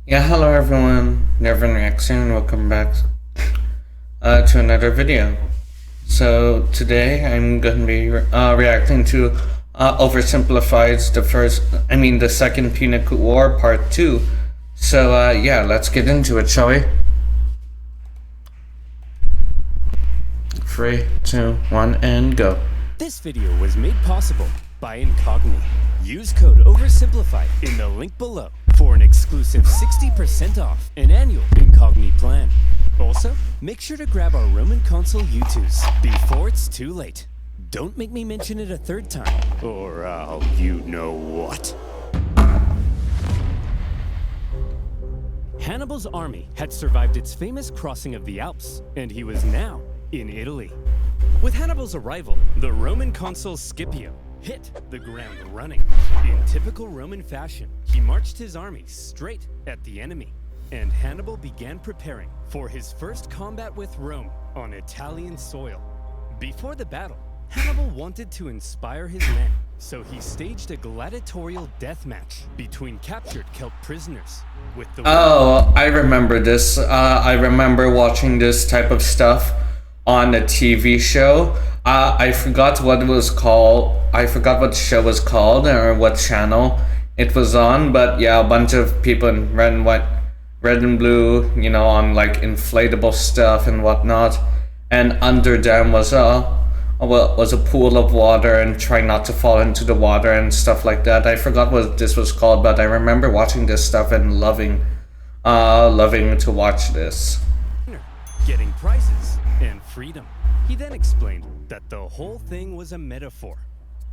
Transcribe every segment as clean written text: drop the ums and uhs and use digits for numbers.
Yeah, hello everyone, Never Reaction, welcome back to another video. So today I'm going to be reacting to Oversimplified's the second Punic War Part 2. So yeah, let's get into it, shall we? 3, 2, 1, and go. This video was made possible by Incogni. Use code Oversimplified in the link below for an exclusive 60% off an annual Incogni plan. Also, make sure to grab our Roman Consul U2s before it's too late. Don't make me mention it a third time, or I'll you know what. Hannibal's army had survived its famous crossing of the Alps, and he was now in Italy. With Hannibal's arrival, the Roman consul Scipio hit the ground running. In typical Roman fashion, he marched his army straight at the enemy, and Hannibal began preparing for his first combat with Rome on Italian soil. Before the battle, Hannibal wanted to inspire his men, so he staged a gladiatorial death match between captured Celt prisoners. Oh, I remember this. I remember watching this type of stuff on a TV show. I forgot what it was called. I forgot what the show was called or what channel it was on. But yeah, a bunch of people in red and blue, you know, on like inflatable stuff and whatnot. And under them was a pool of water and trying not to fall into the water and stuff like that. I forgot what this was called, but I remember watching this stuff and loving to watch this. Getting prizes and freedom. He then explained that the whole thing was a metaphor.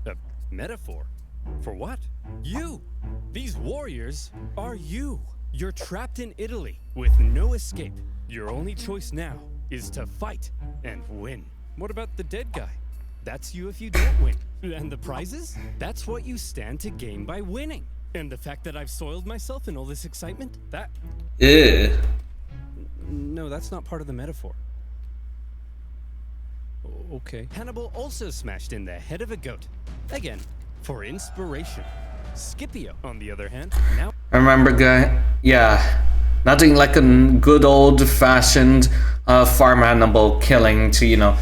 A metaphor? For what? You! These warriors are you! You're trapped in Italy with no escape. Your only choice now is to fight and win. What about the dead guy? That's you if you don't win. And the prizes? That's what you stand to gain by winning. And the fact that I've soiled myself in all this excitement? That... Ew. No, that's not part of the metaphor. Okay. Hannibal also smashed in the head of a goat. Again, for inspiration. Scipio, on the other hand, now... Remember, guy? Yeah. Nothing like a good old-fashioned farm animal killing to, you know,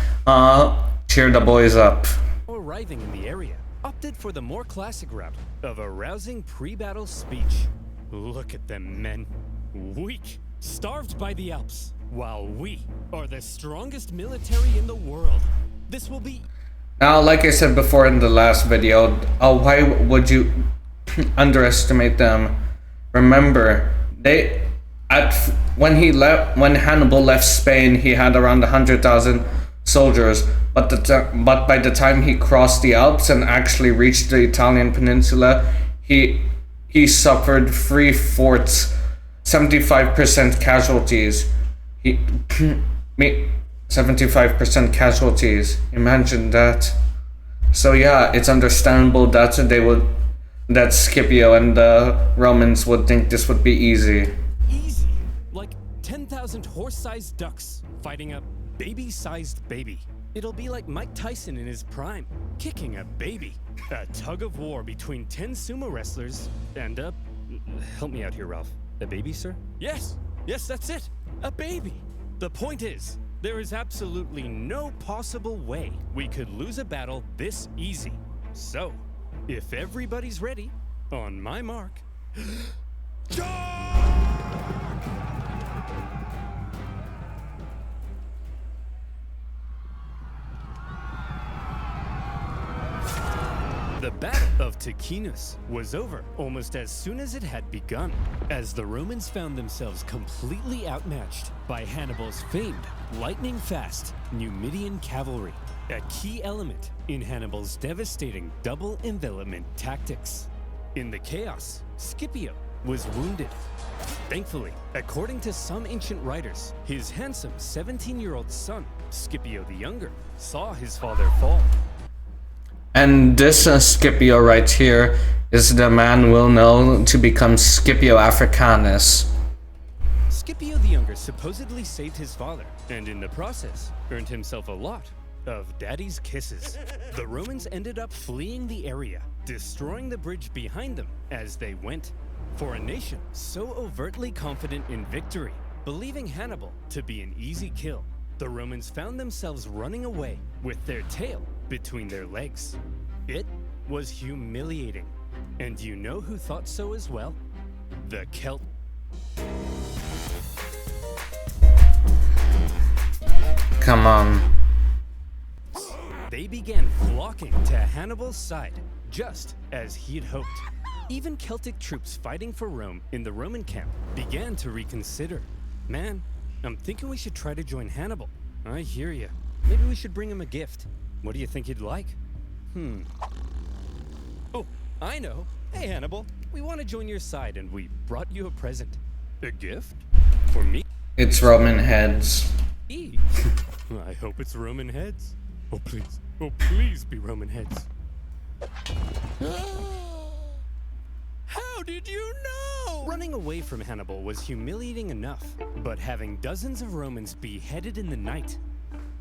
cheer the boys up. Arriving in the area, opted for the more classic route of a rousing pre-battle speech. Look at them, men. Weak, starved by the Alps, while we are the strongest military in the world. This will be... Now, like I said before in the last video, why would you underestimate them? Remember, when Hannibal left Spain, he had around 100,000 soldiers, but by the time he crossed the Alps and actually reached the Italian peninsula, he suffered 3/4, 75% casualties. 75% casualties. Imagine that. So yeah, it's understandable that that Scipio and the Romans would think this would be easy. Easy? Like 10,000 horse-sized ducks fighting a baby-sized baby. It'll be like Mike Tyson in his prime, kicking a baby. A tug-of-war between 10 sumo wrestlers and a... Help me out here, Ralph. A baby, sir? Yes! Yes, that's it! A baby! The point is, there is absolutely no possible way we could lose a battle this easy. So, if everybody's ready, on my mark... The Battle of Ticinus was over almost as soon as it had begun, as the Romans found themselves completely outmatched by Hannibal's famed lightning-fast Numidian cavalry, a key element in Hannibal's devastating double envelopment tactics. In the chaos, Scipio was wounded. Thankfully, according to some ancient writers, his handsome 17-year-old son, Scipio the Younger, saw his father fall. And this Scipio right here is the man we'll know to become Scipio Africanus. Scipio the Younger supposedly saved his father, and in the process, earned himself a lot of daddy's kisses. The Romans ended up fleeing the area, destroying the bridge behind them as they went. For a nation so overtly confident in victory, believing Hannibal to be an easy kill, the Romans found themselves running away with their tail between their legs. It was humiliating. And you know who thought so as well? The Celt. Come on. They began flocking to Hannibal's side, just as he'd hoped. Even Celtic troops fighting for Rome in the Roman camp began to reconsider. Man, I'm thinking we should try to join Hannibal. I hear you. Maybe we should bring him a gift. What do you think he'd like? Oh, I know. Hey, Hannibal. We want to join your side, and we brought you a present. A gift? For me? It's Roman heads. I hope it's Roman heads. Oh, please. Oh, please be Roman heads. How did you know? Running away from Hannibal was humiliating enough, but having dozens of Romans beheaded in the night,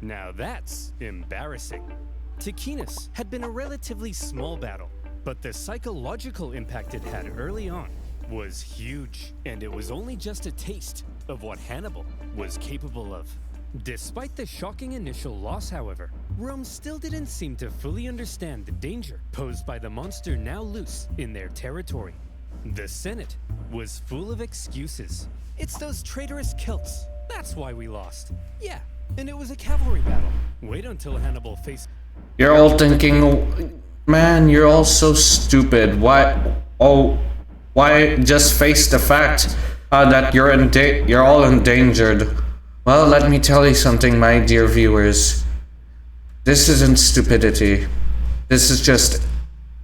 now that's embarrassing. Ticinus had been a relatively small battle, but the psychological impact it had early on was huge, and it was only just a taste of what Hannibal was capable of. Despite the shocking initial loss, however, Rome still didn't seem to fully understand the danger posed by the monster now loose in their territory. The Senate was full of excuses. It's those traitorous Celts. That's why we lost. Yeah, and it was a cavalry battle. Wait until Hannibal faced... You're all thinking, man, you're all so stupid. Why just face the fact that you're all endangered? Well, let me tell you something, my dear viewers. This isn't stupidity. This is just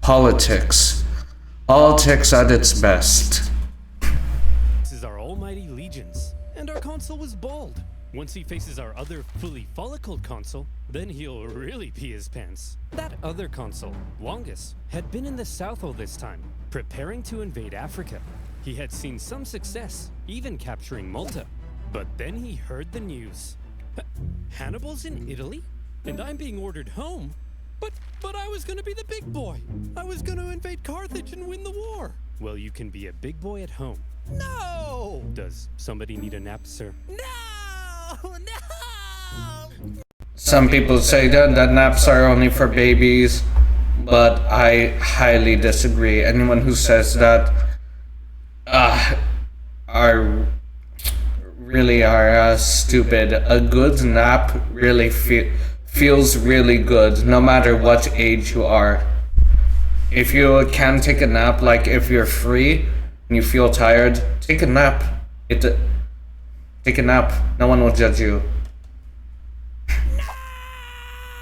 politics. Politics at its best. This is our almighty legions, and our consul was bold. Once he faces our other fully follicled consul, then he'll really pee his pants. That other consul, Longus, had been in the south all this time, preparing to invade Africa. He had seen some success, even capturing Malta. But then he heard the news. Hannibal's in Italy? And I'm being ordered home? But I was gonna be the big boy. I was gonna invade Carthage and win the war. Well, you can be a big boy at home. No! Does somebody need a nap, sir? No! No! Some people say that naps are only for babies, but I highly disagree. Anyone who says that are stupid. A good nap really feels really good, no matter what age you are. If you can take a nap, like if you're free and you feel tired, take a nap. Take a nap. No one will judge you.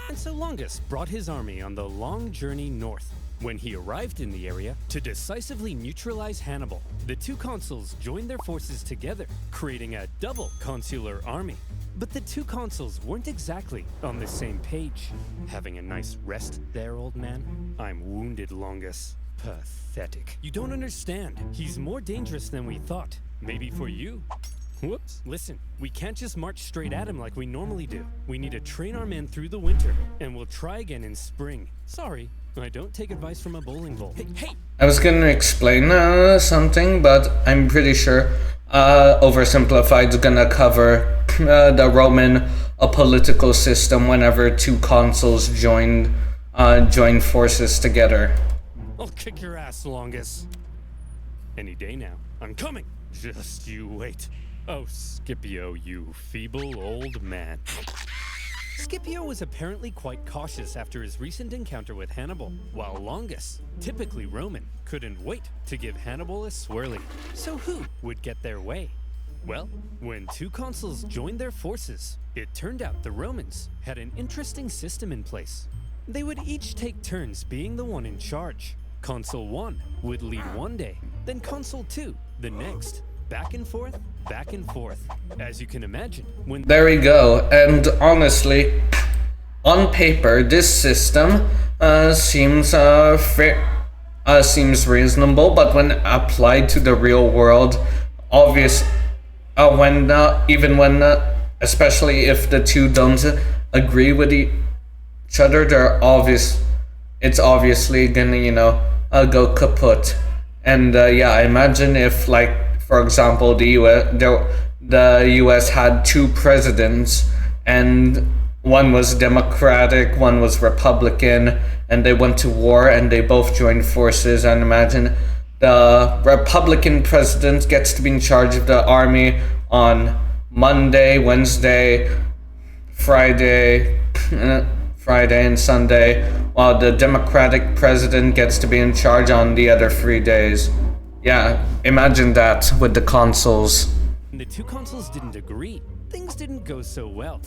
And so Longus brought his army on the long journey north. When he arrived in the area to decisively neutralize Hannibal, the two consuls joined their forces together, creating a double consular army. But the two consuls weren't exactly on the same page. Having a nice rest there, old man? I'm wounded, Longus. Pathetic. You don't understand. He's more dangerous than we thought. Maybe for you. Whoops. Listen, we can't just march straight at him like we normally do. We need to train our men through the winter, and we'll try again in spring. Sorry, I don't take advice from a bowling ball. Hey! I was gonna explain something, but I'm pretty sure Oversimplified is gonna cover the Roman political system whenever two consuls join forces together. I'll kick your ass, Longus. Any day now. I'm coming. Just you wait. Oh, Scipio, you feeble old man. Scipio was apparently quite cautious after his recent encounter with Hannibal, while Longus, typically Roman, couldn't wait to give Hannibal a swirly. So who would get their way? Well, when two consuls joined their forces, it turned out the Romans had an interesting system in place. They would each take turns being the one in charge. Consul 1 would lead one day, then Consul 2 the next. Back and forth, back and forth. As you can imagine, when... There we go. And honestly, on paper, this system seems reasonable, but when applied to the real world, especially if the two don't agree with each other, it's obviously gonna, go kaput. And yeah, I imagine if, like, for example, the U.S. had two presidents, and one was Democratic, one was Republican, and they went to war, and they both joined forces. And imagine the Republican president gets to be in charge of the army on Monday, Wednesday, Friday, and Sunday, while the Democratic president gets to be in charge on the other 3 days. Yeah, imagine that with the consuls. The two consuls didn't agree. Things didn't go so well.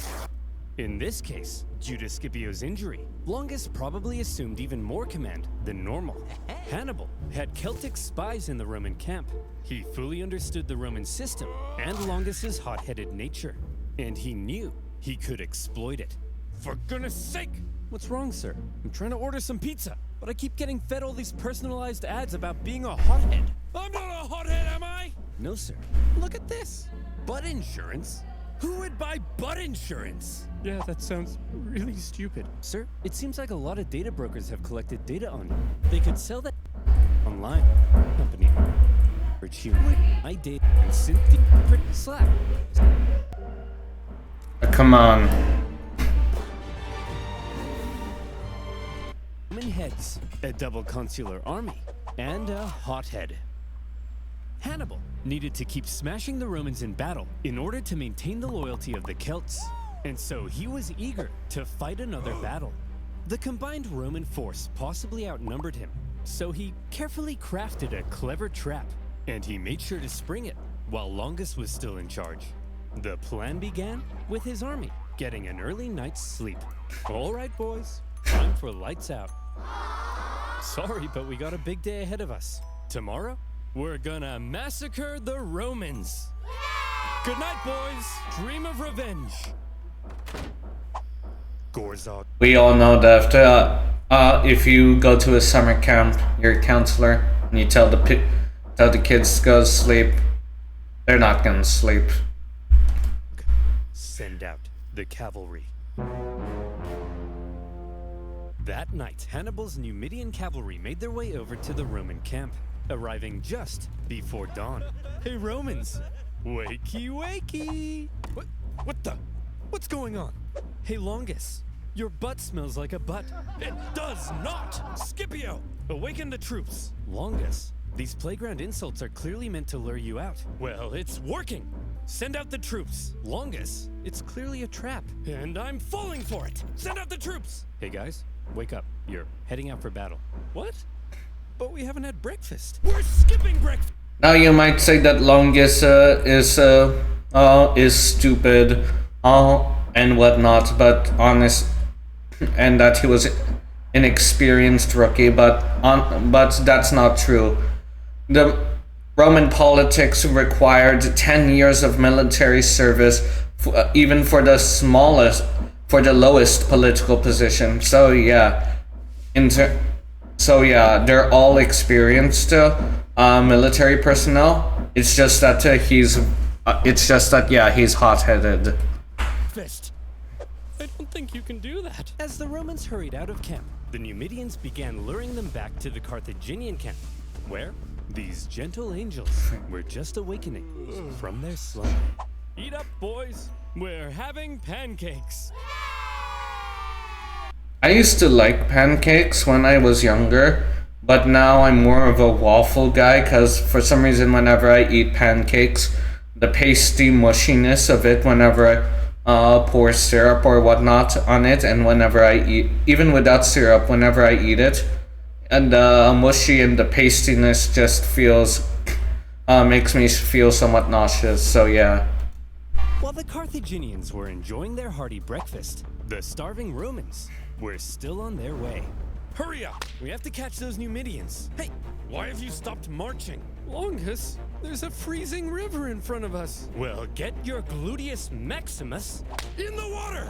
In this case, due to Scipio's injury, Longus probably assumed even more command than normal. Hannibal had Celtic spies in the Roman camp. He fully understood the Roman system and Longus's hot-headed nature, and he knew he could exploit it. For goodness sake! What's wrong, sir? I'm trying to order some pizza, but I keep getting fed all these personalized ads about being a hothead. I'm not a hothead, am I? No, sir. Look at this. Butt insurance? Who would buy butt insurance? Yeah, that sounds really stupid. Sir, it seems like a lot of data brokers have collected data on you. They could sell that online. Company. I date and Cynthia Slack. Come on. Roman heads, a double consular army, and a hothead. Hannibal needed to keep smashing the Romans in battle in order to maintain the loyalty of the Celts, and so he was eager to fight another battle. The combined Roman force possibly outnumbered him, so he carefully crafted a clever trap, and he made sure to spring it while Longus was still in charge. The plan began with his army getting an early night's sleep. All right, boys, time for lights out. Sorry, but we got a big day ahead of us. Tomorrow, we're gonna massacre the Romans. Good night, boys. Dream of revenge. Gorzog. We all know that if you go to a summer camp, you're a counselor, and you tell the kids to go to sleep, they're not gonna sleep. Send out the cavalry. That night, Hannibal's Numidian cavalry made their way over to the Roman camp, arriving just before dawn. Hey, Romans! Wakey, wakey! What's going on? Hey, Longus, your butt smells like a butt. It does not! Scipio, awaken the troops! Longus, these playground insults are clearly meant to lure you out. Well, it's working! Send out the troops! Longus, it's clearly a trap. And I'm falling for it! Send out the troops! Hey guys, wake up. You're heading out for battle. What? But we haven't had breakfast. We're skipping breakfast! Now you might say that Longus is stupid and whatnot, but and that he was inexperienced rookie, but that's not true. The Roman politics required 10 years of military service, even for the lowest political position. So yeah, they're all experienced military personnel. It's just that he's hot-headed. Fist. I don't think you can do that. As the Romans hurried out of camp, the Numidians began luring them back to the Carthaginian camp, where these gentle angels were just awakening from their slumber. Eat up, boys. We're having pancakes. I used to like pancakes when I was younger, but now I'm more of a waffle guy, because for some reason whenever I eat pancakes, the pasty mushiness of it whenever I pour syrup or whatnot on it, and whenever I eat, even without syrup, whenever I eat it, and the mushy and the pastiness just makes me feel somewhat nauseous, so yeah. While the Carthaginians were enjoying their hearty breakfast, the starving Romans were still on their way. Hurry up! We have to catch those Numidians. Hey, why have you stopped marching? Longus, there's a freezing river in front of us. Well, get your gluteus maximus in the water!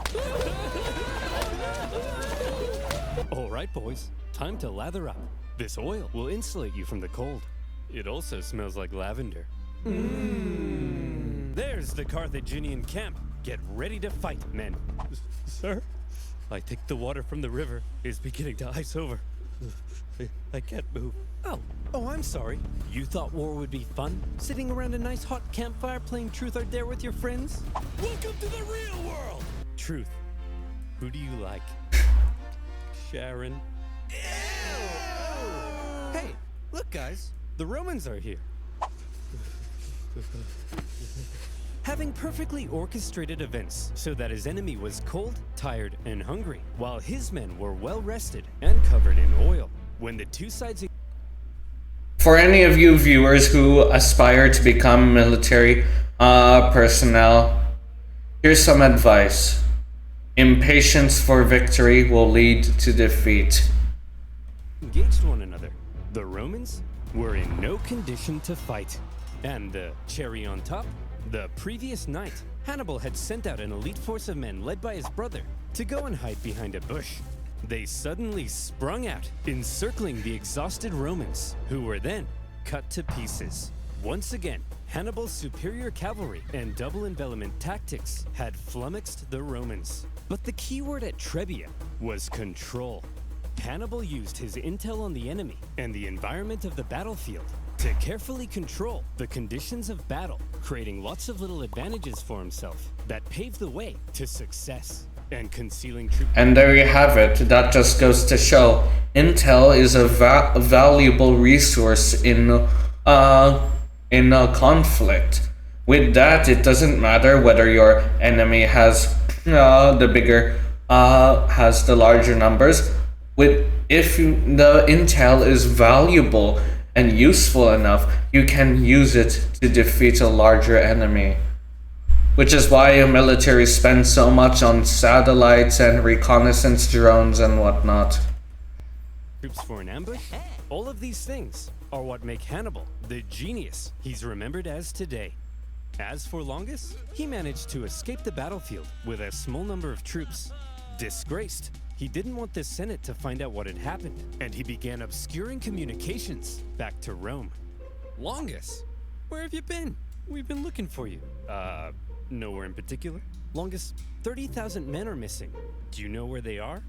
All right, boys. Time to lather up. This oil will insulate you from the cold. It also smells like lavender. There's the Carthaginian camp. Get ready to fight, men. Sir? I think the water from the river is beginning to ice over. I can't move. Oh, I'm sorry. You thought war would be fun? Sitting around a nice hot campfire playing Truth or Dare with your friends? Welcome to the real world! Truth. Who do you like? Sharon? Ew! Hey, look guys. The Romans are here. Having perfectly orchestrated events so that his enemy was cold, tired, and hungry, while his men were well rested and covered in oil. When the two sides... For any of you viewers who aspire to become military personnel, here's some advice. Impatience for victory will lead to defeat. engaged one another, the Romans were in no condition to fight. And the cherry on top, the previous night, Hannibal had sent out an elite force of men led by his brother to go and hide behind a bush. They suddenly sprung out, encircling the exhausted Romans, who were then cut to pieces. Once again, Hannibal's superior cavalry and double envelopment tactics had flummoxed the Romans. But the key word at Trebia was control. Hannibal used his intel on the enemy and the environment of the battlefield to carefully control the conditions of battle, creating lots of little advantages for himself that paved the way to success. And concealing troops. And there you have it. That just goes to show intel is a valuable resource in a conflict. With that, it doesn't matter whether your enemy has has the larger numbers. If the intel is valuable and useful enough, you can use it to defeat a larger enemy. Which is why a military spends so much on satellites and reconnaissance drones and whatnot. Troops for an ambush? All of these things are what make Hannibal the genius he's remembered as today. As for Longus, he managed to escape the battlefield with a small number of troops. Disgraced, he didn't want the Senate to find out what had happened, and he began obscuring communications back to Rome. Longus, where have you been? We've been looking for you. Nowhere in particular. Longus, 30,000 men are missing. Do you know where they are?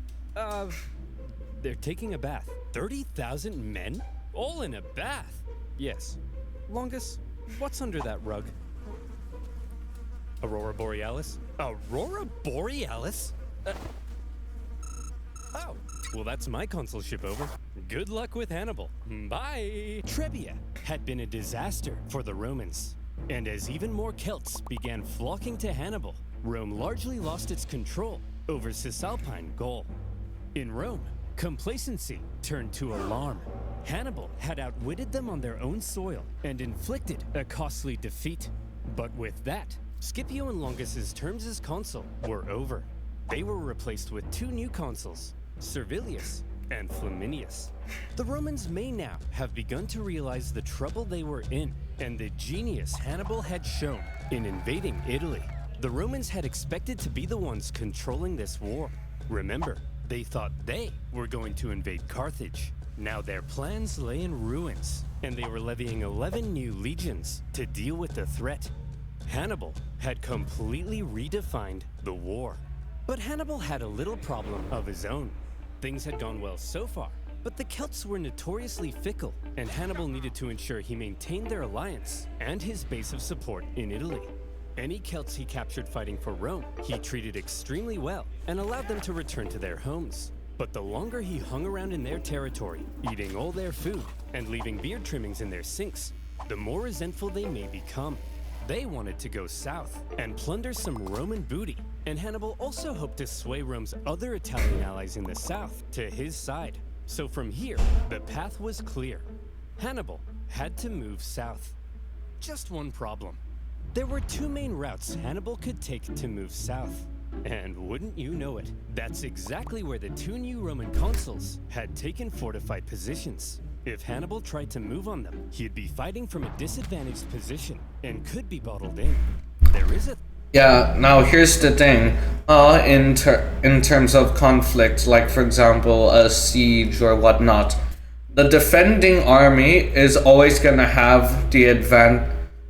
They're taking a bath. 30,000 men? All in a bath? Yes. Longus, what's under that rug? Aurora Borealis? Aurora Borealis? Oh, well that's my consulship over. Good luck with Hannibal. Bye! Trebia had been a disaster for the Romans. And as even more Celts began flocking to Hannibal, Rome largely lost its control over Cisalpine Gaul. In Rome, complacency turned to alarm. Hannibal had outwitted them on their own soil and inflicted a costly defeat. But with that, Scipio and Longus's terms as consul were over. They were replaced with two new consuls, Servilius and Flaminius. The Romans may now have begun to realize the trouble they were in and the genius Hannibal had shown in invading Italy. The Romans had expected to be the ones controlling this war. Remember, they thought they were going to invade Carthage. Now their plans lay in ruins, and they were levying 11 new legions to deal with the threat. Hannibal had completely redefined the war. But Hannibal had a little problem of his own. Things had gone well so far, but the Celts were notoriously fickle, and Hannibal needed to ensure he maintained their alliance and his base of support in Italy. Any Celts he captured fighting for Rome, he treated extremely well and allowed them to return to their homes. But the longer he hung around in their territory, eating all their food and leaving beard trimmings in their sinks, the more resentful they may become. They wanted to go south and plunder some Roman booty, and Hannibal also hoped to sway Rome's other Italian allies in the south to his side. So from here, the path was clear. Hannibal had to move south. Just one problem. There were two main routes Hannibal could take to move south. And wouldn't you know it, that's exactly where the two new Roman consuls had taken fortified positions. If Hannibal tried to move on them, he'd be fighting from a disadvantaged position and could be bottled in. There is a... Yeah, now here's the thing. In terms of conflict, like for example, a siege or whatnot, the defending army is always gonna have the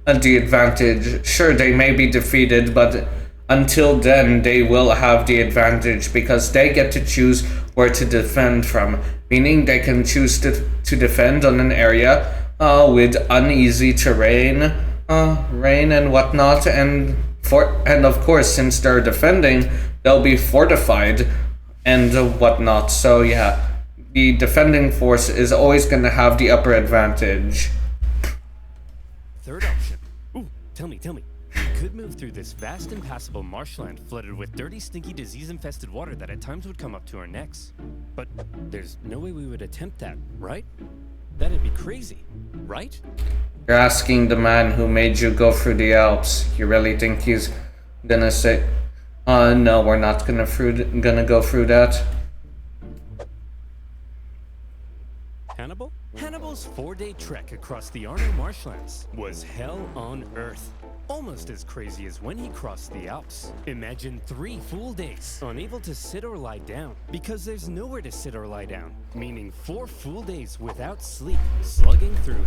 advantage. Sure, they may be defeated, but until then, they will have the advantage because they get to choose where to defend from, meaning they can choose to defend on an area with uneasy terrain, rain and whatnot, and of course, since they're defending, they'll be fortified and whatnot. So yeah, the defending force is always going to have the upper advantage. Third option. Ooh, tell me. We could move through this vast impassable marshland flooded with dirty, stinky, disease-infested water that at times would come up to our necks. But there's no way we would attempt that, right? That'd be crazy, right? You're asking the man who made you go through the Alps. You really think he's gonna say, no, we're not gonna go through that? Hannibal? Hannibal's 4-day trek across the Arno marshlands was hell on earth. Almost as crazy as when he crossed the Alps. Imagine 3 full days, unable to sit or lie down, because there's nowhere to sit or lie down. Meaning 4 full days without sleep, slugging through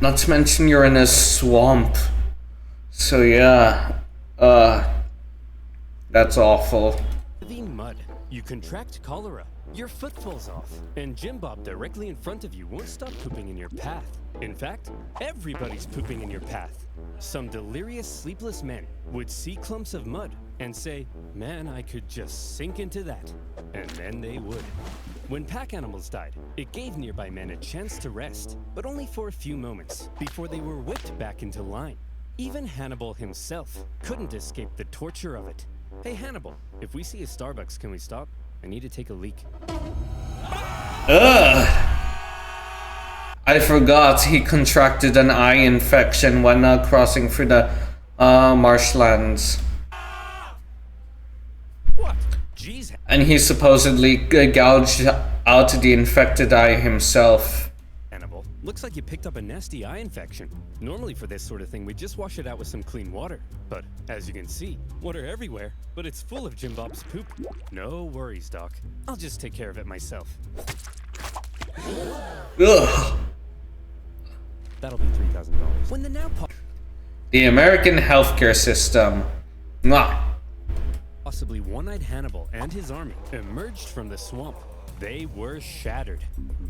Not to mention you're in a swamp. So yeah, that's awful. heavy mud. You contract cholera. Your foot falls off, and Jim Bob directly in front of you won't stop pooping in your path. In fact, everybody's pooping in your path. Some delirious, sleepless men would see clumps of mud and say, man, I could just sink into that. And then they would. When pack animals died, it gave nearby men a chance to rest, but only for a few moments, before they were whipped back into line. Even Hannibal himself couldn't escape the torture of it. Hey Hannibal, if we see a Starbucks, can we stop? I need to take a leak. Ugh! I forgot he contracted an eye infection when crossing through the marshlands. What? Jeez. And he supposedly gouged out the infected eye himself. Hannibal, looks like you picked up a nasty eye infection. Normally for this sort of thing, we just wash it out with some clean water. But as you can see, water everywhere, but it's full of Jim Bob's poop. No worries, Doc. I'll just take care of it myself. Ugh. That'll be $3,000. When the now The American healthcare system. Mwah. possibly one-eyed Hannibal and his army emerged from the swamp, they were shattered.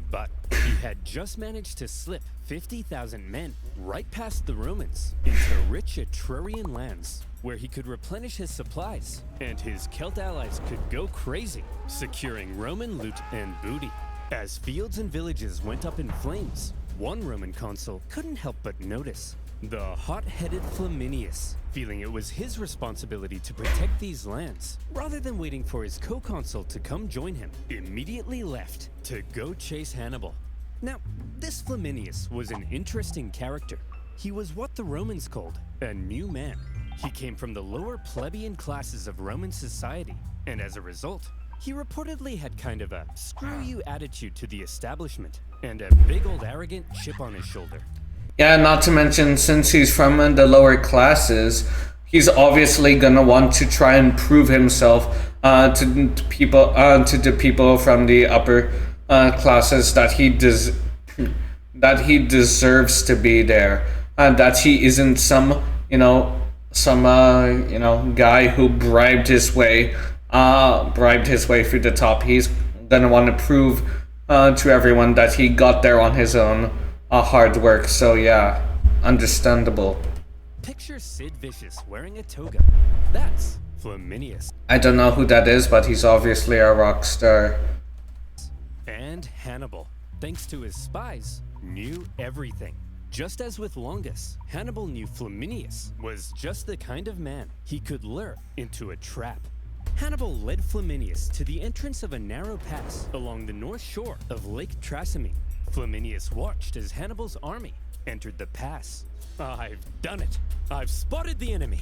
But he had just managed to slip 50,000 men right past the Romans into rich Etrurian lands, where he could replenish his supplies, and his Celt allies could go crazy, securing Roman loot and booty. As fields and villages went up in flames, one Roman consul couldn't help but notice the hot-headed Flaminius, feeling it was his responsibility to protect these lands, rather than waiting for his co-consul to come join him, immediately left to go chase Hannibal. Now, this Flaminius was an interesting character. He was what the Romans called a new man. He came from the lower plebeian classes of Roman society, and as a result, he reportedly had kind of a screw-you attitude to the establishment, and a big old arrogant chip on his shoulder. Yeah, not to mention, since he's from the lower classes, he's obviously gonna want to try and prove himself to the people from the upper classes that he deserves to be there, that he isn't some guy who bribed his way through the top. He's gonna want to prove to everyone that he got there on his own hard work. So yeah, understandable. Picture Sid Vicious wearing a toga. That's Flaminius. I don't know who that is, but he's obviously a rock star. And Hannibal, thanks to his spies, knew everything. Just as with Longus, Hannibal knew Flaminius was just the kind of man he could lure into a trap. Hannibal led Flaminius to the entrance of a narrow pass along the north shore of Lake Trasimene. Flaminius watched as Hannibal's army entered the pass. I've done it. I've spotted the enemy.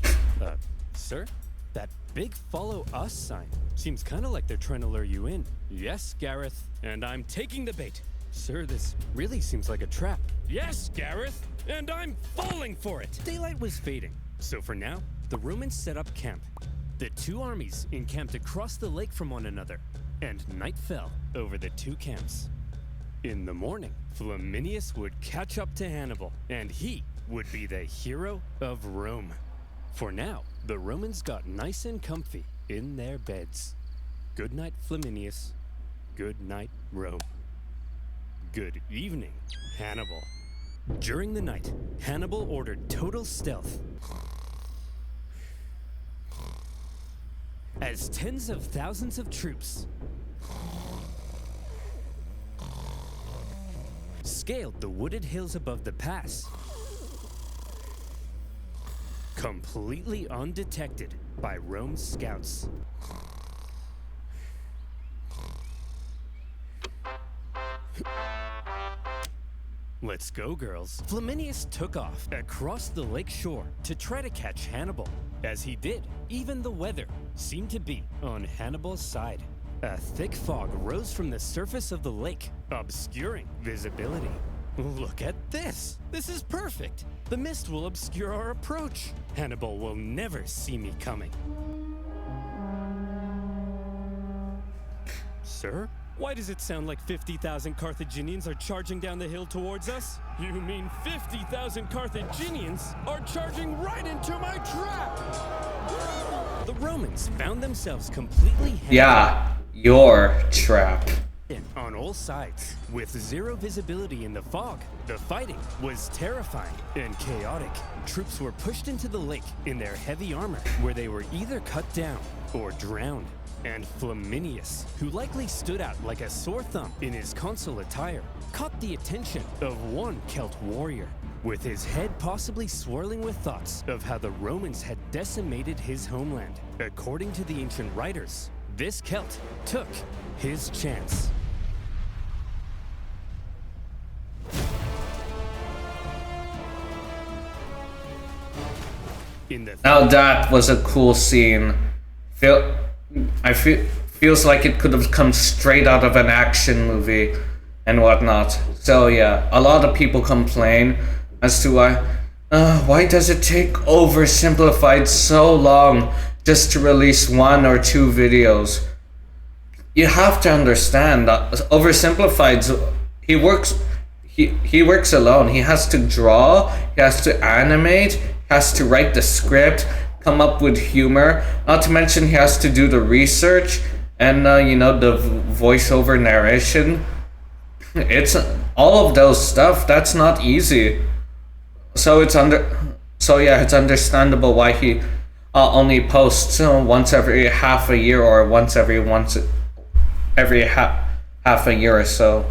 Sir? That big follow us sign seems kind of like they're trying to lure you in. Yes, Gareth, and I'm taking the bait. Sir, this really seems like a trap. Yes, Gareth, and I'm falling for it. Daylight was fading, so for now, the Romans set up camp. The two armies encamped across the lake from one another, and night fell over the two camps. In the morning, Flaminius would catch up to Hannibal, and he would be the hero of Rome. For now, the Romans got nice and comfy in their beds. Good night, Flaminius. Good night, Rome. Good evening, Hannibal. During the night, Hannibal ordered total stealth. As tens of thousands of troops scaled the wooded hills above the pass, completely undetected by Rome's scouts. Let's go, girls. Flaminius took off across the lake shore to try to catch Hannibal. As he did, even the weather seemed to be on Hannibal's side. A thick fog rose from the surface of the lake, obscuring visibility. Look at this! This is perfect! The mist will obscure our approach. Hannibal will never see me coming. Sir? Why does it sound like 50,000 Carthaginians are charging down the hill towards us? You mean 50,000 Carthaginians are charging right into my trap? The Romans found themselves completely Yeah, your trap. On all sides. With zero visibility in the fog, the fighting was terrifying and chaotic. Troops were pushed into the lake in their heavy armor, where they were either cut down or drowned. And Flaminius, who likely stood out like a sore thumb in his consul attire, caught the attention of one Celt warrior, with his head possibly swirling with thoughts of how the Romans had decimated his homeland. According to the ancient writers, this Celt took his chance. Now that was a cool scene. Feels like it could have come straight out of an action movie and whatnot. So yeah, a lot of people complain as to why does it take Oversimplified so long just to release 1 or 2 videos? You have to understand that Oversimplified's he works alone. He has to draw, he has to animate, he has to write the script, come up with humor, not to mention he has to do the research and the voiceover narration. It's all of those stuff that's not easy. So it's understandable why he only posts once every half a year or once every half a year or so.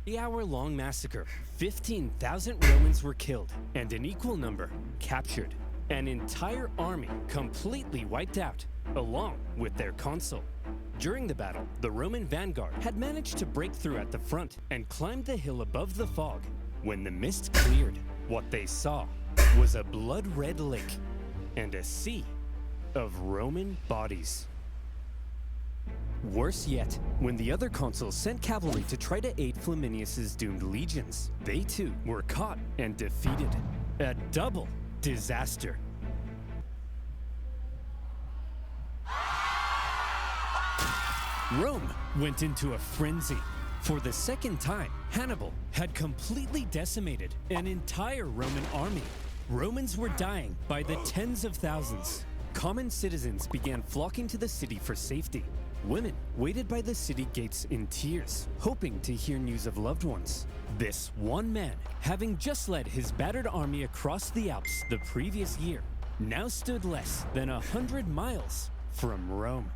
The hour-long massacre, 15,000 Romans were killed and an equal number captured. An entire army completely wiped out, along with their consul. During the battle, the Roman vanguard had managed to break through at the front and climbed the hill above the fog. When the mist cleared, what they saw was a blood-red lake and a sea of Roman bodies. Worse yet, when the other consuls sent cavalry to try to aid Flaminius's doomed legions, they too were caught and defeated. A double disaster. Rome went into a frenzy. For the second time, Hannibal had completely decimated an entire Roman army. Romans were dying by the tens of thousands. Common citizens began flocking to the city for safety. Women waited by the city gates in tears, hoping to hear news of loved ones. This one man, having just led his battered army across the Alps the previous year, now stood less than 100 miles from Rome.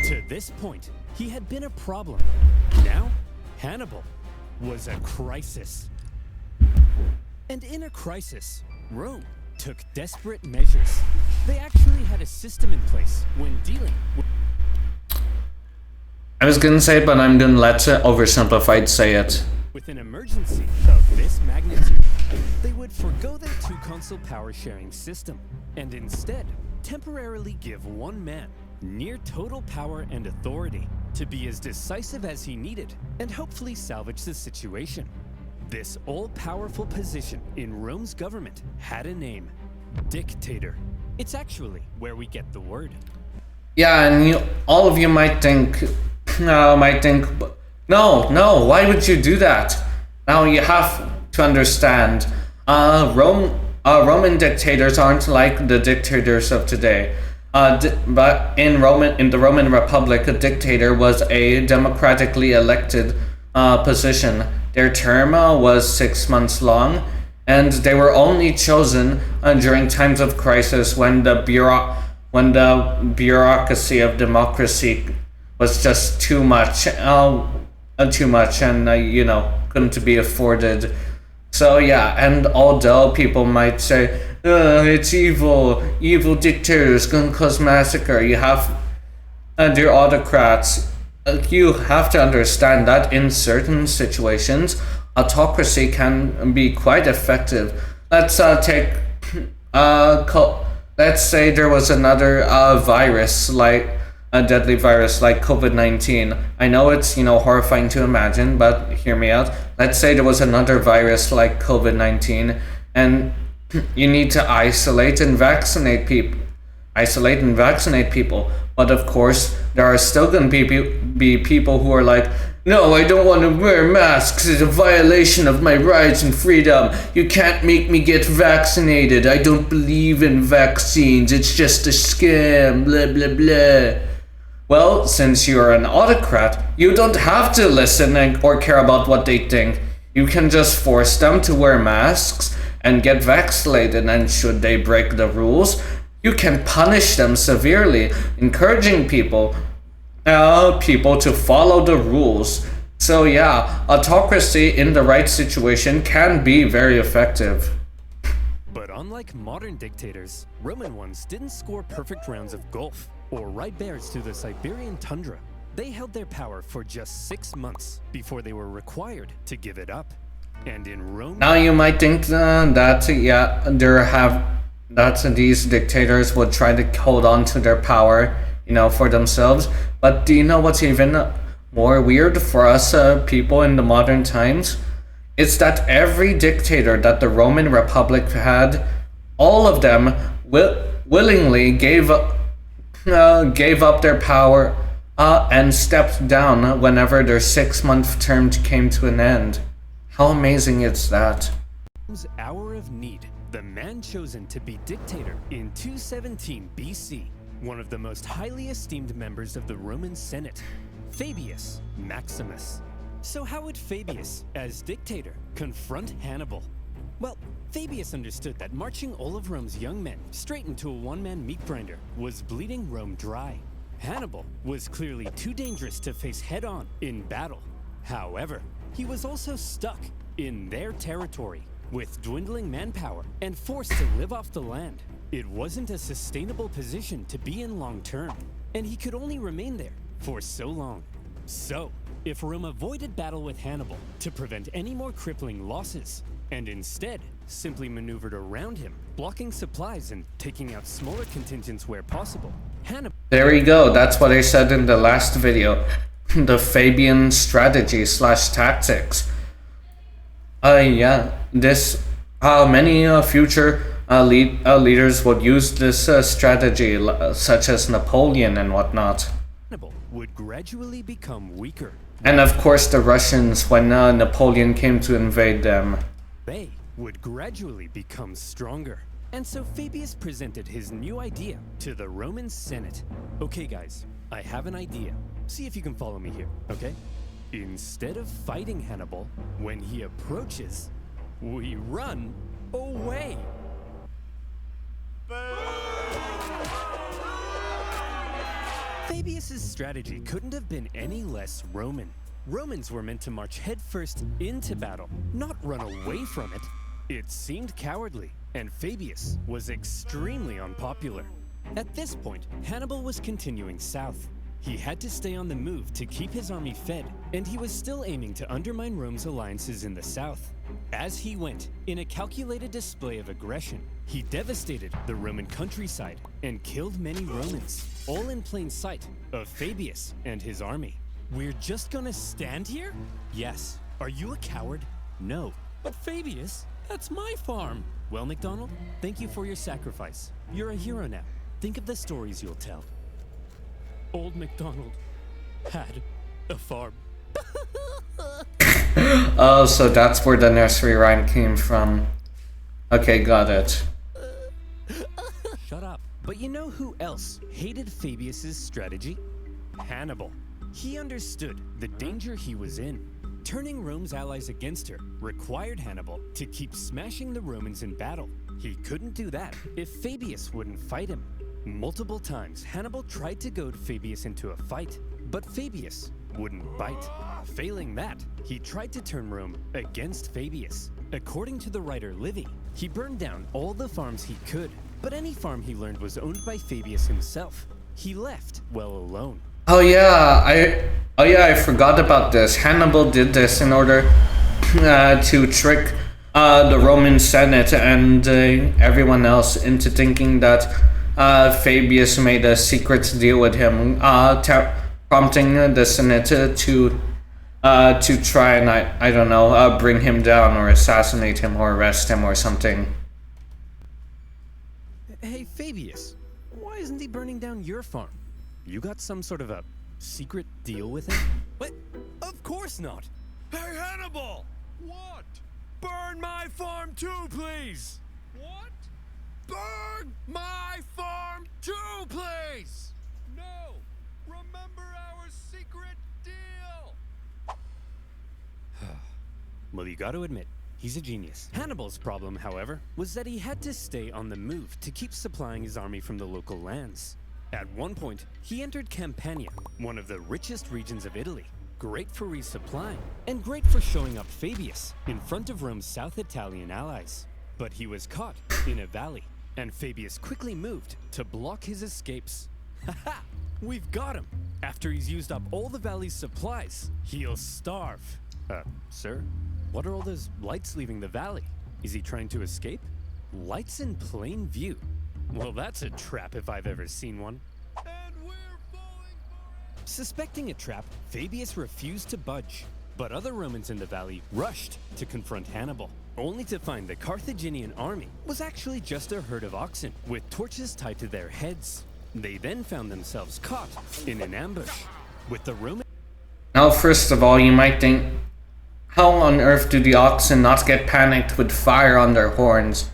To this point, he had been a problem. Now, Hannibal was a crisis. And in a crisis, Rome took desperate measures. They actually had a system in place when dealing with... I was gonna say it, but I'm gonna let Oversimplified say it. With an emergency of this magnitude, they would forgo their 2 consul power sharing system and instead temporarily give one man near total power and authority to be as decisive as he needed and hopefully salvage the situation. This all-powerful position in Rome's government had a name: dictator. It's actually where we get the word. Yeah, and all of you might think, no, why would you do that? Now you have to understand, Roman dictators aren't like the dictators of today. But in the Roman Republic, a dictator was a democratically elected position. Their term was 6 months long, and they were only chosen during times of crisis when the bureaucracy of democracy was just too much, and couldn't be afforded. So yeah, and although people might say, it's evil dictators gonna cause massacre, dear autocrats, you have to understand that in certain situations, autocracy can be quite effective. Let's let's say there was another virus, like a deadly virus like COVID-19. I know it's, horrifying to imagine, but hear me out. Let's say there was another virus like COVID-19, and you need to isolate and vaccinate people. But of course, there are still going to be people who are like, no, I don't want to wear masks. It's a violation of my rights and freedom. You can't make me get vaccinated. I don't believe in vaccines. It's just a scam. Blah, blah, blah. Well, since you're an autocrat, you don't have to listen or care about what they think. You can just force them to wear masks and get vaccinated, and should they break the rules, you can punish them severely, encouraging people to follow the rules. So yeah, autocracy in the right situation can be very effective. But unlike modern dictators, Roman ones didn't score perfect rounds of golf or ride bears through the Siberian tundra. They held their power for just 6 months before they were required to give it up. And in Rome... Now you might think that these dictators would try to hold on to their power, for themselves. But do you know what's even more weird for us people in the modern times? It's that every dictator that the Roman Republic had, all of them willingly gave up their power and stepped down whenever their 6-month term came to an end. How amazing is that? Hour of need, the man chosen to be dictator in 217 BC, one of the most highly esteemed members of the Roman Senate, Fabius Maximus. So how would Fabius, as dictator, confront Hannibal? Well, Fabius understood that marching all of Rome's young men straight into a one-man meat grinder was bleeding Rome dry. Hannibal was clearly too dangerous to face head-on in battle. However, he was also stuck in their territory, with dwindling manpower and forced to live off the land. It wasn't a sustainable position to be in long term, and he could only remain there for so long. So, if Rome avoided battle with Hannibal to prevent any more crippling losses, and instead simply maneuvered around him, blocking supplies and taking out smaller contingents where possible, Hannibal... There you go, that's what I said in the last video. The Fabian strategy / tactics. Many future leaders would use this strategy, such as Napoleon and whatnot. Hannibal would gradually become weaker. And of course the Russians when Napoleon came to invade them. They would gradually become stronger. And so Fabius presented his new idea to the Roman Senate. Okay guys, I have an idea. See if you can follow me here, okay? Instead of fighting Hannibal, when he approaches, we run away. Fabius's strategy couldn't have been any less Roman. Romans were meant to march headfirst into battle, not run away from it. It seemed cowardly, and Fabius was extremely unpopular. At this point, Hannibal was continuing south. He had to stay on the move to keep his army fed, and he was still aiming to undermine Rome's alliances in the south. As he went, in a calculated display of aggression, he devastated the Roman countryside and killed many Romans, all in plain sight of Fabius and his army. We're just gonna stand here? Yes. Are you a coward? No. But Fabius, that's my farm. Well, MacDonald, thank you for your sacrifice. You're a hero now. Think of the stories you'll tell. Old MacDonald had a farm. Oh, so that's where the nursery rhyme came from. Okay, got it. Shut up. But But you know who else hated Fabius's strategy? Hannibal. He understood the danger he was in. Turning Rome's allies against her required Hannibal to keep smashing the Romans in battle. He couldn't do that if Fabius wouldn't fight him. Multiple times, Hannibal tried to goad Fabius into a fight, but Fabius wouldn't bite. Failing that, he tried to turn Rome against Fabius. According to the writer Livy, he burned down all the farms he could, but any farm he learned was owned by Fabius himself. He left well alone. Oh yeah, I forgot about this. Hannibal did this in order to trick the Roman Senate and everyone else into thinking that Fabius made a secret deal with him, prompting the Senate to try and I don't know, bring him down or assassinate him or arrest him or something. Hey Fabius, why isn't he burning down your farm? You got some sort of a secret deal with him? What? Of course not! Hey Hannibal! What? Burn my farm too, please! What? Burn my farm too, please! No! Remember our secret deal! Well, you gotta admit, he's a genius. Hannibal's problem, however, was that he had to stay on the move to keep supplying his army from the local lands. At one point, he entered Campania, one of the richest regions of Italy. Great for resupplying, and great for showing up Fabius in front of Rome's South Italian allies. But he was caught in a valley, and Fabius quickly moved to block his escapes. Haha! We've got him! After he's used up all the valley's supplies, he'll starve. Sir? What are all those lights leaving the valley? Is he trying to escape? Lights in plain view. Well, that's a trap if I've ever seen one. And we're falling for it! Suspecting a trap, Fabius refused to budge. But other Romans in the valley rushed to confront Hannibal, only to find the Carthaginian army was actually just a herd of oxen with torches tied to their heads. They then found themselves caught in an ambush, with the Roman... Now, first of all, you might think, how on earth do the oxen not get panicked with fire on their horns?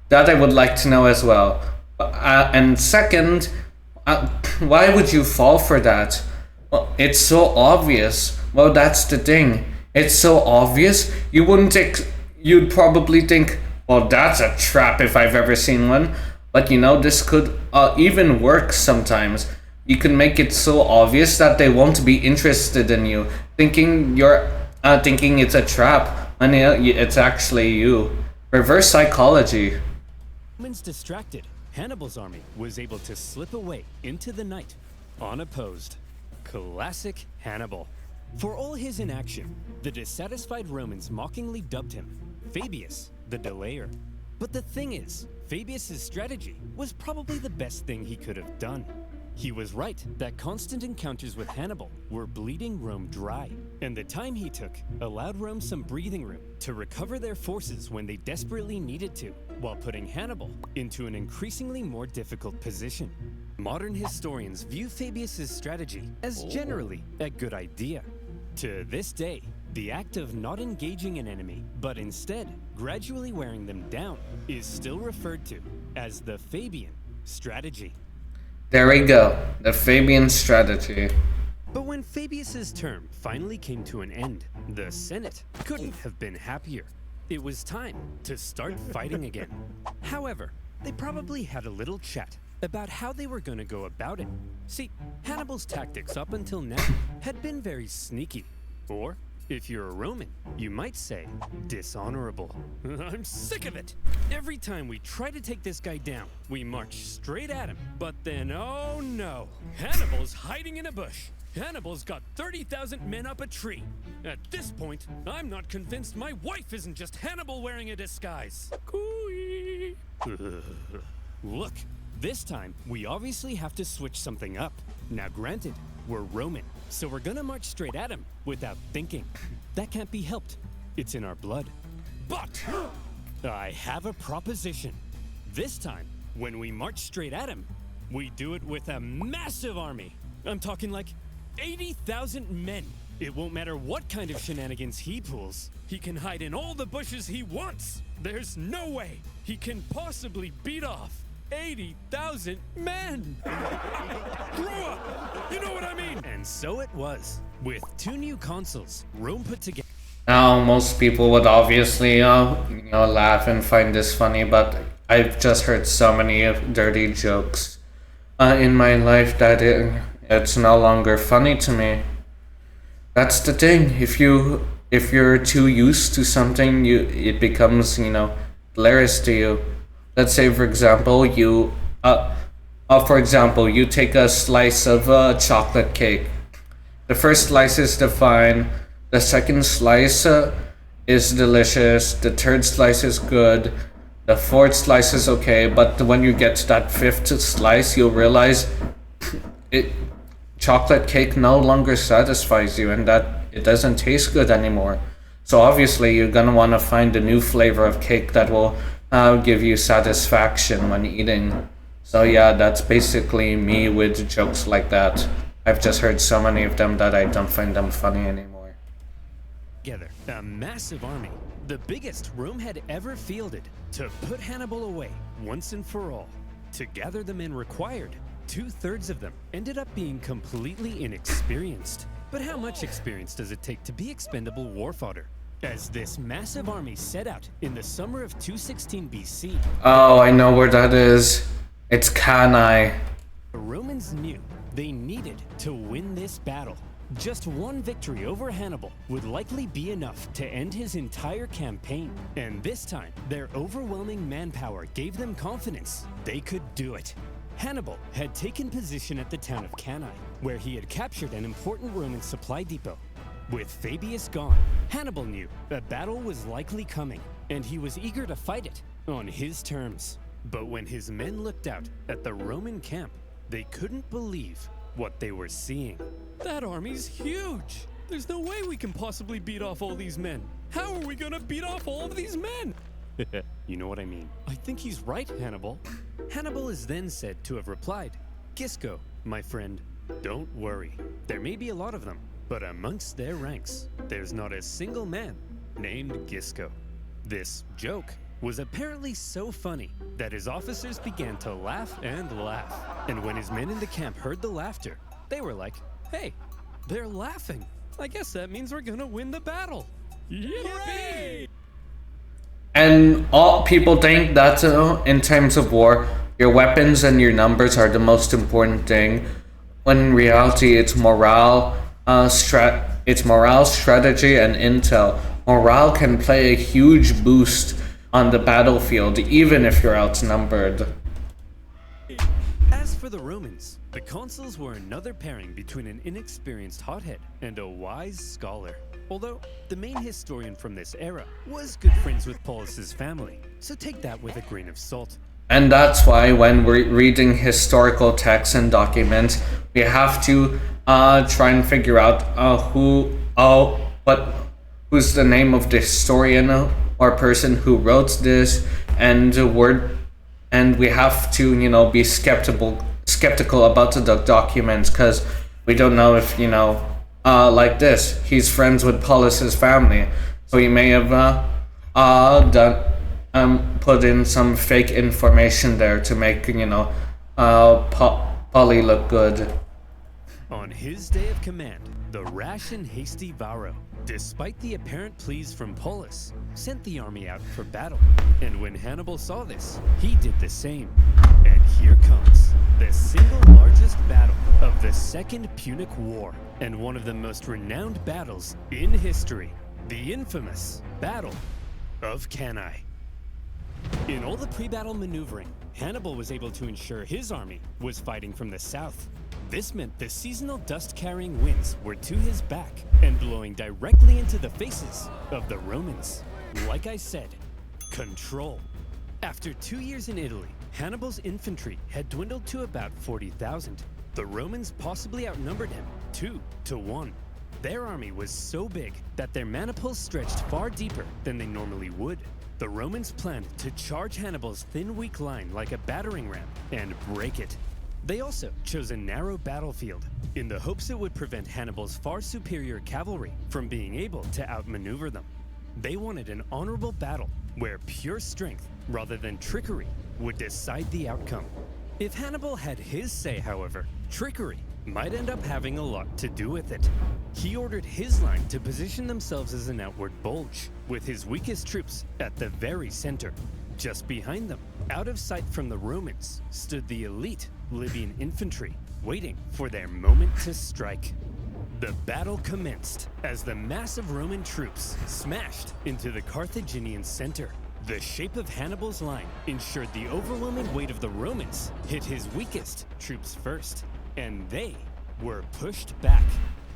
That I would like to know as well. And second, why would you fall for that? Well, it's so obvious. Well, that's the thing. It's so obvious, you'd probably think, well, that's a trap if I've ever seen one. But you know, this could even work sometimes. You can make it so obvious that they won't be interested in you, thinking it's a trap, when it's actually you. Reverse psychology. Romans distracted, Hannibal's army was able to slip away into the night, unopposed. Classic Hannibal. For all his inaction, the dissatisfied Romans mockingly dubbed him Fabius the Delayer. But the thing is, Fabius's strategy was probably the best thing he could have done. He was right that constant encounters with Hannibal were bleeding Rome dry, and the time he took allowed Rome some breathing room to recover their forces when they desperately needed to, while putting Hannibal into an increasingly more difficult position. Modern historians view Fabius's strategy as generally a good idea. To this day, the act of not engaging an enemy, but instead gradually wearing them down, is still referred to as the Fabian strategy. There we go, the Fabian strategy. But when Fabius's term finally came to an end, the Senate couldn't have been happier. It was time to start fighting again. However, they probably had a little chat about how they were going to go about it. See, Hannibal's tactics up until now had been very sneaky, or if you're a Roman, you might say dishonorable. I'm sick of it. Every time we try to take this guy down, we march straight at him. But then, oh no, Hannibal's hiding in a bush. Hannibal's got 30,000 men up a tree. At this point, I'm not convinced my wife isn't just Hannibal wearing a disguise. Cooey. Look, this time, we obviously have to switch something up. Now granted, we're Roman, so we're gonna march straight at him without thinking. That can't be helped. It's in our blood. But I have a proposition. This time, when we march straight at him, we do it with a massive army. I'm talking like 80,000 men. It won't matter what kind of shenanigans he pulls. He can hide in all the bushes he wants. There's no way he can possibly beat off 80,000 men! Grow up! You know what I mean! And so it was. With 2 new consuls, Rome put together. Now, most people would obviously, laugh and find this funny, but I've just heard so many dirty jokes in my life that it's no longer funny to me. That's the thing. If you're too used to something, it becomes hilarious to you. Let's say, for example, you take a slice of chocolate cake. The first slice is fine. The second slice is delicious. The third slice is good. The fourth slice is okay. But when you get to that fifth slice, you'll realize chocolate cake no longer satisfies you and that it doesn't taste good anymore. So obviously you're gonna want to find a new flavor of cake that will give you satisfaction when eating. So yeah, that's basically me with jokes like that. I've just heard so many of them that I don't find them funny anymore. Together, a massive army, the biggest Rome had ever fielded, to put Hannibal away once and for all. To gather the men required, 2/3 of them ended up being completely inexperienced. But how much experience does it take to be expendable war fodder? As this massive army set out in the summer of 216 BC. Oh, I know where that is. It's Cannae. The Romans knew they needed to win this battle. Just one victory over Hannibal would likely be enough to end his entire campaign. And this time, their overwhelming manpower gave them confidence they could do it. Hannibal had taken position at the town of Cannae, where he had captured an important Roman supply depot. With Fabius gone, Hannibal knew a battle was likely coming, and he was eager to fight it on his terms. But when his men looked out at the Roman camp, they couldn't believe what they were seeing. That army's huge! There's no way we can possibly beat off all these men. How are we gonna beat off all of these men? You know what I mean. I think he's right, Hannibal. Hannibal is then said to have replied, Gisco, my friend, don't worry. There may be a lot of them, but amongst their ranks, there's not a single man named Gisco. This joke was apparently so funny that his officers began to laugh and laugh. And when his men in the camp heard the laughter, they were like, hey, they're laughing. I guess that means we're gonna win the battle. Yippee! And all people think that in times of war, your weapons and your numbers are the most important thing. When in reality, it's morale, strategy, and intel. Morale can play a huge boost on the battlefield, even if you're outnumbered. As for the Romans, the consuls were another pairing between an inexperienced hothead and a wise scholar. Although, the main historian from this era was good friends with Paulus's family, so take that with a grain of salt. And that's why when we're reading historical texts and documents, we have to try and figure out who's the name of the historian or person who wrote this, and we have to be skeptical about the documents, because we don't know if like this, he's friends with Paulus's family, so he may have put in some fake information there to make Polly look good. On his day of command, the rash and hasty Varro, despite the apparent pleas from Paulus, sent the army out for battle. And when Hannibal saw this, he did the same. And here comes the single largest battle of the Second Punic War, and one of the most renowned battles in history, the infamous Battle of Cannae. In all the pre-battle maneuvering, Hannibal was able to ensure his army was fighting from the south. This meant the seasonal dust-carrying winds were to his back and blowing directly into the faces of the Romans. Like I said, control. After 2 years in Italy, Hannibal's infantry had dwindled to about 40,000. The Romans possibly outnumbered him 2-1. Their army was so big that their maniples stretched far deeper than they normally would. The Romans planned to charge Hannibal's thin, weak line like a battering ram and break it. They also chose a narrow battlefield in the hopes it would prevent Hannibal's far superior cavalry from being able to outmaneuver them. They wanted an honorable battle where pure strength, rather than trickery, would decide the outcome. If Hannibal had his say, however, trickery might end up having a lot to do with it. He ordered his line to position themselves as an outward bulge, with his weakest troops at the very center. Just behind them, out of sight from the Romans, stood the elite Libyan infantry, waiting for their moment to strike. The battle commenced as the massive Roman troops smashed into the Carthaginian center. The shape of Hannibal's line ensured the overwhelming weight of the Romans hit his weakest troops first, and they were pushed back.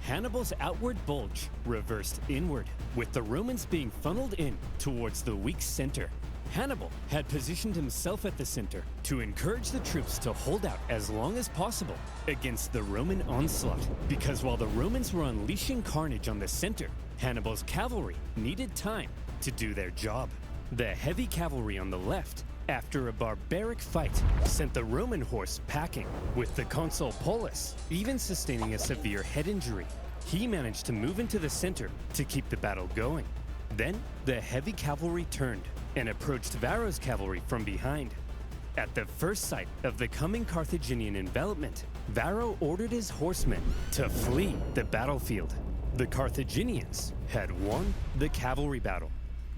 Hannibal's outward bulge reversed inward, with the Romans being funneled in towards the weak center. Hannibal had positioned himself at the center to encourage the troops to hold out as long as possible against the Roman onslaught, because while the Romans were unleashing carnage on the center, Hannibal's cavalry needed time to do their job. The heavy cavalry on the left, after a barbaric fight, sent the Roman horse packing, with the consul Paulus even sustaining a severe head injury. He managed to move into the center to keep the battle going. Then, the heavy cavalry turned and approached Varro's cavalry from behind. At the first sight of the coming Carthaginian envelopment, Varro ordered his horsemen to flee the battlefield. The Carthaginians had won the cavalry battle.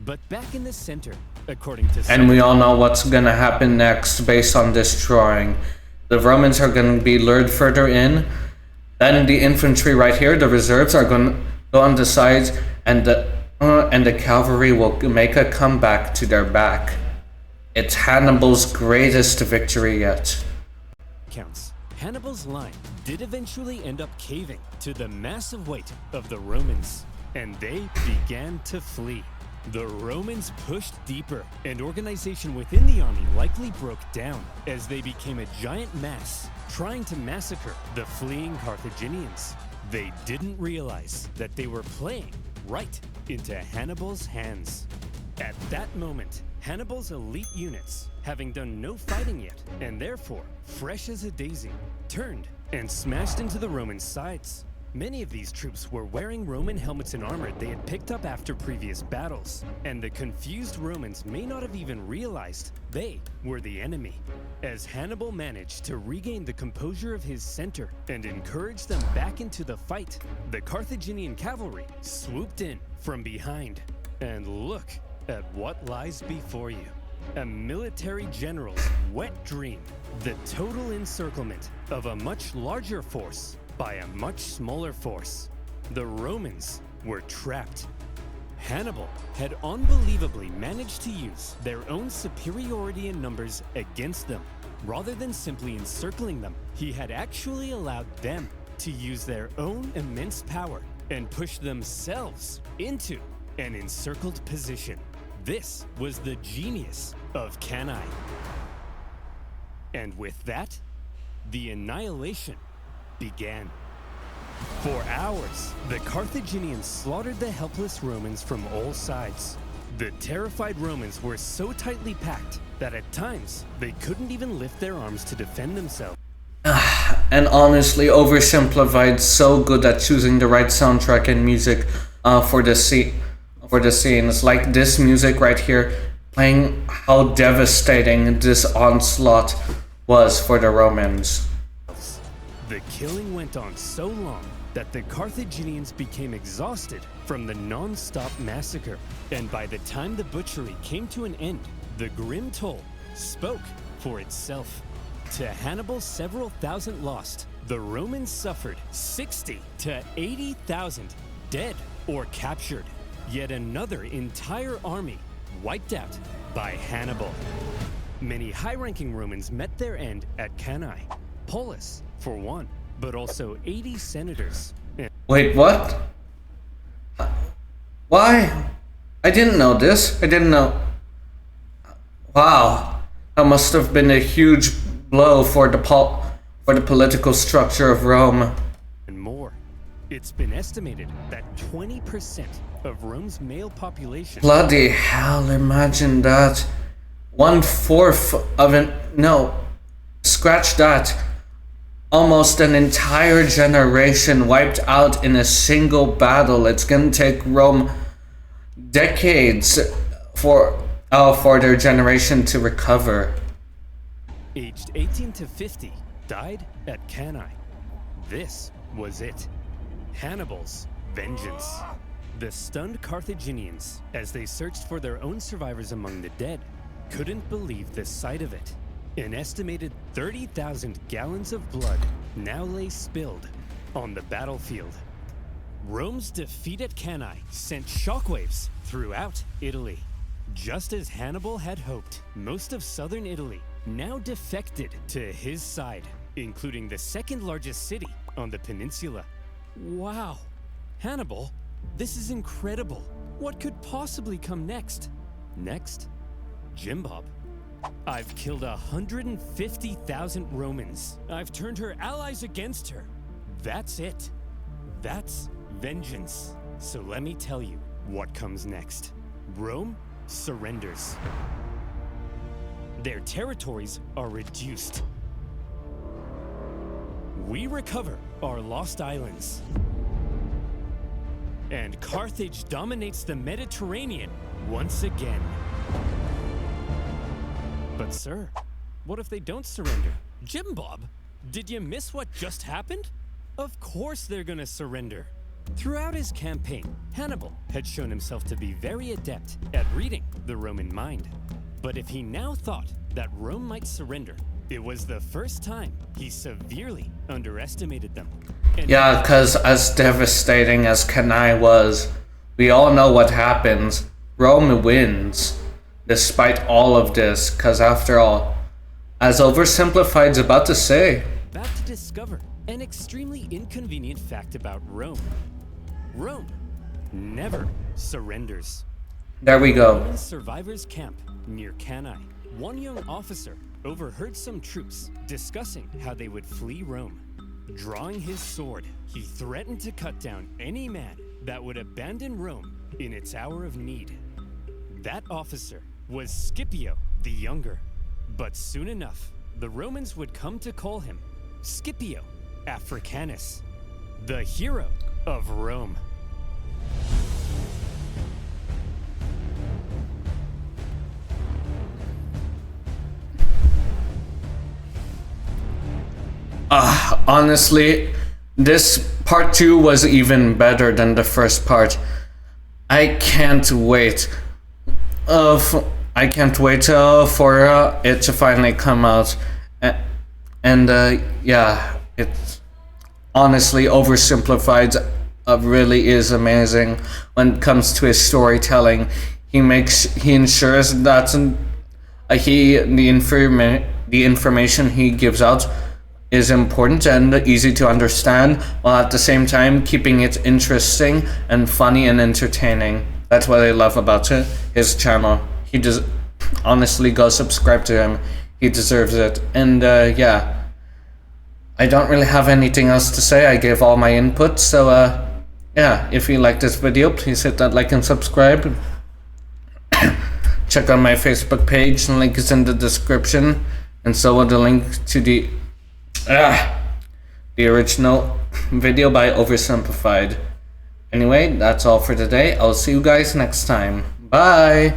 But back in the center, according to... And we all know what's gonna happen next based on this drawing. The Romans are gonna be lured further in. Then the infantry right here, the reserves, are gonna go on the sides, and the cavalry will make a comeback to their back. It's Hannibal's greatest victory yet. Counts. Hannibal's line did eventually end up caving to the massive weight of the Romans, and they began to flee. The Romans pushed deeper, and organization within the army likely broke down as they became a giant mass, trying to massacre the fleeing Carthaginians. They didn't realize that they were playing right into Hannibal's hands. At that moment, Hannibal's elite units, having done no fighting yet, and therefore fresh as a daisy, turned and smashed into the Roman sides. Many of these troops were wearing Roman helmets and armor they had picked up after previous battles, and the confused Romans may not have even realized they were the enemy. As Hannibal managed to regain the composure of his center and encourage them back into the fight, the Carthaginian cavalry swooped in from behind. And look at what lies before you. A military general's wet dream. The total encirclement of a much larger force by a much smaller force. The Romans were trapped. Hannibal had unbelievably managed to use their own superiority in numbers against them. Rather than simply encircling them, he had actually allowed them to use their own immense power and push themselves into an encircled position. This was the genius of Cannae. And with that, the annihilation began. For hours, the Carthaginians slaughtered the helpless Romans from all sides. The terrified Romans were so tightly packed that at times they couldn't even lift their arms to defend themselves. And honestly, Oversimplified so good at choosing the right soundtrack and music for the scenes. Like this music right here, playing how devastating this onslaught was for the Romans. The killing went on so long that the Carthaginians became exhausted from the non-stop massacre. And by the time the butchery came to an end, the grim toll spoke for itself. To Hannibal's several thousand lost, the Romans suffered 60 to 80,000 dead or captured. Yet another entire army wiped out by Hannibal. Many high-ranking Romans met their end at Cannae. Paulus, for one, but also 80 senators. Wait, what? Why? I didn't know this. I didn't know. Wow, that must have been a huge blow for the political structure of Rome. And more. It's been estimated that 20% of Rome's male population... Bloody hell, imagine that. 1/4 of an... No, scratch that. Almost an entire generation wiped out in a single battle. It's gonna take Rome decades for their generation to recover. Aged 18 to 50, died at Cannae. This was it. Hannibal's vengeance. The stunned Carthaginians, as they searched for their own survivors among the dead, couldn't believe the sight of it. An estimated 30,000 gallons of blood now lay spilled on the battlefield. Rome's defeat at Cannae sent shockwaves throughout Italy. Just as Hannibal had hoped, most of southern Italy now defected to his side, including the second largest city on the peninsula. Wow! Hannibal, this is incredible. What could possibly come next? Next? Jim Bob. I've killed 150,000 Romans. I've turned her allies against her. That's it. That's vengeance. So let me tell you what comes next. Rome surrenders. Their territories are reduced. We recover our lost islands. And Carthage dominates the Mediterranean once again. But sir, what if they don't surrender? Jim Bob, did you miss what just happened? Of course they're gonna surrender. Throughout his campaign, Hannibal had shown himself to be very adept at reading the Roman mind. But if he now thought that Rome might surrender, it was the first time he severely underestimated them. And Yeah, because as devastating as Cannae was, we all know what happens. Rome wins, despite all of this, because after all, as Oversimplified's about to say, about to discover an extremely inconvenient fact about Rome. Rome never surrenders. there we go. Roman survivors' camp near Cannae. One young officer overheard some troops discussing how they would flee Rome. Drawing his sword, he threatened to cut down any man that would abandon Rome in its hour of need. That officer was Scipio the Younger. But soon enough, the Romans would come to call him Scipio Africanus, the hero of Rome. Honestly, this part 2 was even better than the first part. I can't wait. I can't wait for it to finally come out. Yeah, it's honestly Oversimplified. Really is amazing when it comes to his storytelling. He ensures that the information he gives out is important and easy to understand, while at the same time keeping it interesting and funny and entertaining. That's what I love about his channel. Honestly, go subscribe to him. He deserves it. And yeah, I don't really have anything else to say. I gave all my input. So yeah, if you like this video, please hit that like and subscribe. Check out my Facebook page. The link is in the description, and so will the link to the original video by Oversimplified. Anyway, that's all for today. I'll see you guys next time. Bye!